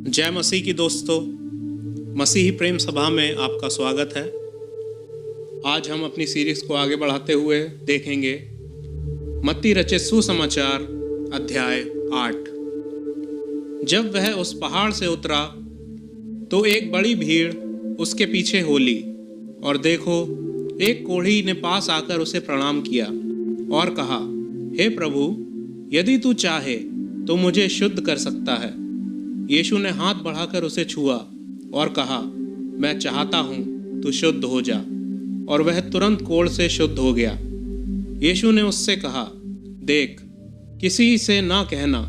जय मसीह की दोस्तों, मसीही प्रेम सभा में आपका स्वागत है। आज हम अपनी सीरीज को आगे बढ़ाते हुए देखेंगे मत्ती रचित सुसमाचार अध्याय 8। जब वह उस पहाड़ से उतरा तो एक बड़ी भीड़ उसके पीछे हो ली, और देखो, एक कोढ़ी ने पास आकर उसे प्रणाम किया और कहा, हे प्रभु, यदि तू चाहे तो मुझे शुद्ध कर सकता है। यीशु ने हाथ बढ़ाकर उसे छुआ और कहा, मैं चाहता हूँ, तू शुद्ध हो जा। और वह तुरंत कोढ़ से शुद्ध हो गया। यीशु ने उससे कहा, देख, किसी से ना कहना,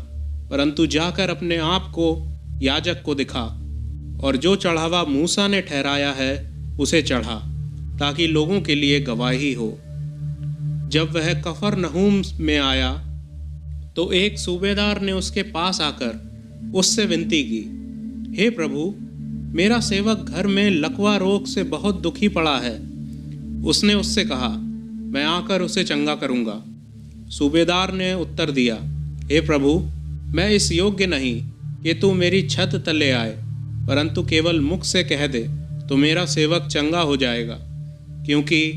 परंतु जाकर अपने आप को याजक को दिखा, और जो चढ़ावा मूसा ने ठहराया है उसे चढ़ा, ताकि लोगों के लिए गवाही हो। जब वह कफरनहूम में आया तो एक सूबेदार ने उसके पास आकर उससे विनती की, हे प्रभु, मेरा सेवक घर में लकवा रोग से बहुत दुखी पड़ा है। उसने उससे कहा, मैं आकर उसे चंगा करूँगा। सूबेदार ने उत्तर दिया, हे प्रभु, मैं इस योग्य नहीं कि तू मेरी छत तले आए, परंतु केवल मुख से कह दे तो मेरा सेवक चंगा हो जाएगा। क्योंकि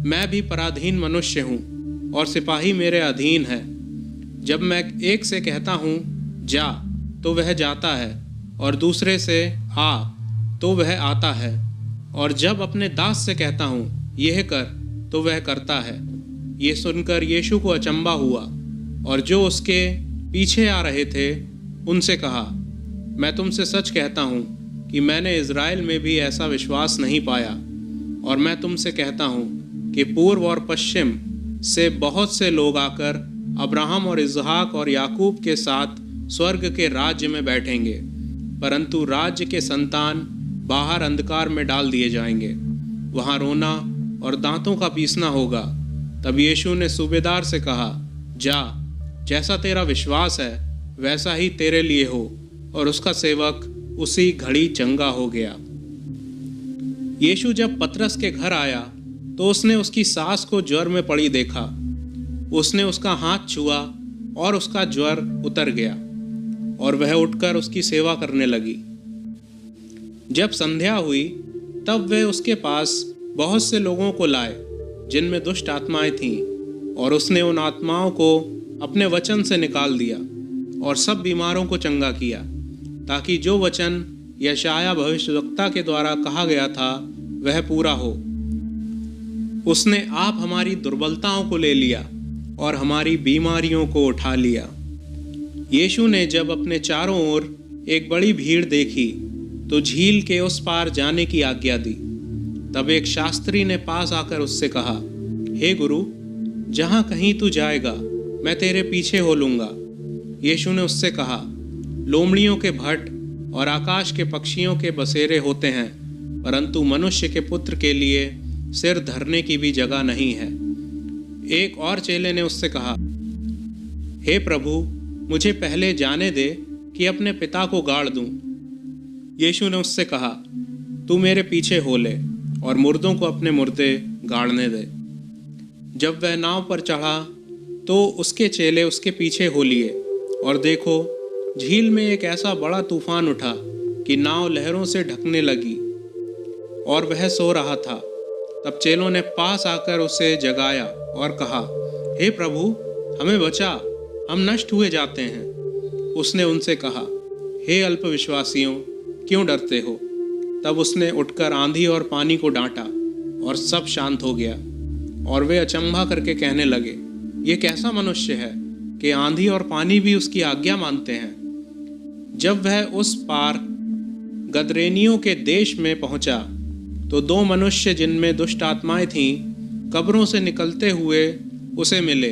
मैं भी पराधीन मनुष्य हूँ और सिपाही मेरे अधीन है। जब मैं एक से कहता हूँ जा, तो वह जाता है, और दूसरे से आ, तो वह आता है, और जब अपने दास से कहता हूँ यह कर, तो वह करता है। ये सुनकर यीशु को अचंभा हुआ, और जो उसके पीछे आ रहे थे उनसे कहा, मैं तुमसे सच कहता हूँ कि मैंने इज़राइल में भी ऐसा विश्वास नहीं पाया। और मैं तुमसे कहता हूँ कि पूर्व और पश्चिम से बहुत से लोग आकर अब्राहम और इसहाक और याकूब के साथ स्वर्ग के राज्य में बैठेंगे, परंतु राज्य के संतान बाहर अंधकार में डाल दिए जाएंगे। वहाँ रोना और दांतों का पीसना होगा। तब यीशु ने सूबेदार से कहा, जा, जैसा तेरा विश्वास है वैसा ही तेरे लिए हो। और उसका सेवक उसी घड़ी चंगा हो गया। यीशु जब पतरस के घर आया तो उसने उसकी सास को ज्वर में पड़ी देखा। उसने उसका हाथ छुआ और उसका ज्वर उतर गया, और वह उठकर उसकी सेवा करने लगी। जब संध्या हुई तब वे उसके पास बहुत से लोगों को लाए जिनमें दुष्ट आत्माएं थीं, और उसने उन आत्माओं को अपने वचन से निकाल दिया और सब बीमारों को चंगा किया, ताकि जो वचन यशायाह भविष्यवक्ता के द्वारा कहा गया था वह पूरा हो। उसने आप हमारी दुर्बलताओं को ले लिया और हमारी बीमारियों को उठा लिया। यीशु ने जब अपने चारों ओर एक बड़ी भीड़ देखी तो झील के उस पार जाने की आज्ञा दी। तब एक शास्त्री ने पास आकर उससे कहा, हे गुरु, जहाँ कहीं तू जाएगा मैं तेरे पीछे हो लूँगा। यीशु ने उससे कहा, लोमड़ियों के भट्ट और आकाश के पक्षियों के बसेरे होते हैं, परंतु मनुष्य के पुत्र के लिए सिर धरने की भी जगह नहीं है। एक और चेले ने उससे कहा, हे प्रभु, मुझे पहले जाने दे कि अपने पिता को गाड़ दूं। यीशु ने उससे कहा, तू मेरे पीछे हो ले और मुर्दों को अपने मुर्दे गाड़ने दे। जब वह नाव पर चढ़ा तो उसके चेले उसके पीछे हो लिए, और देखो, झील में एक ऐसा बड़ा तूफान उठा कि नाव लहरों से ढकने लगी, और वह सो रहा था। तब चेलों ने पास आकर उसे जगाया और कहा, हे प्रभु, हमें बचा, हम नष्ट हुए जाते हैं। उसने उनसे कहा, हे अल्पविश्वासियों, क्यों डरते हो? तब उसने उठकर आंधी और पानी को डांटा, और सब शांत हो गया। और वे अचंभा करके कहने लगे, ये कैसा मनुष्य है कि आंधी और पानी भी उसकी आज्ञा मानते हैं। जब वह उस पार गदरेनियों के देश में पहुंचा तो दो मनुष्य जिनमें दुष्ट आत्माएं थीं कब्रों से निकलते हुए उसे मिले।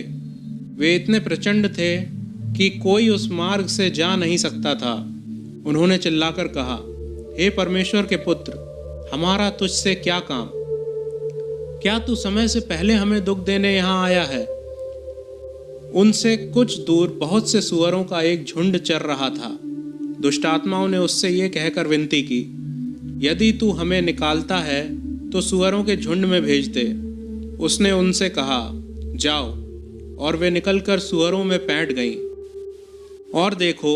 वे इतने प्रचंड थे कि कोई उस मार्ग से जा नहीं सकता था। उन्होंने चिल्लाकर कहा, हे परमेश्वर के पुत्र, हमारा तुझसे क्या काम? क्या तू समय से पहले हमें दुख देने यहाँ आया है? उनसे कुछ दूर बहुत से सुअरों का एक झुंड चर रहा था। दुष्ट आत्माओं ने उससे ये कहकर विनती की, यदि तू हमें निकालता है तो सुअरों के झुंड में भेज दे। उसने उनसे कहा, जाओ। और वे निकलकर सुअरों में पैठ गईं। और देखो,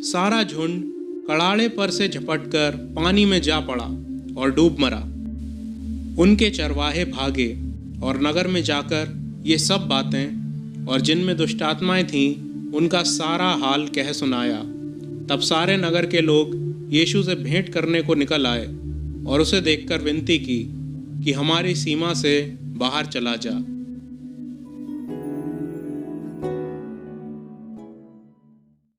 सारा झुंड कड़ाड़े पर से झपटकर पानी में जा पड़ा और डूब मरा। उनके चरवाहे भागे और नगर में जाकर ये सब बातें और जिनमें दुष्टात्माएं थीं उनका सारा हाल कह सुनाया। तब सारे नगर के लोग यीशु से भेंट करने को निकल आए और उसे देखकर विनती की कि हमारी सीमा से बाहर चला जा।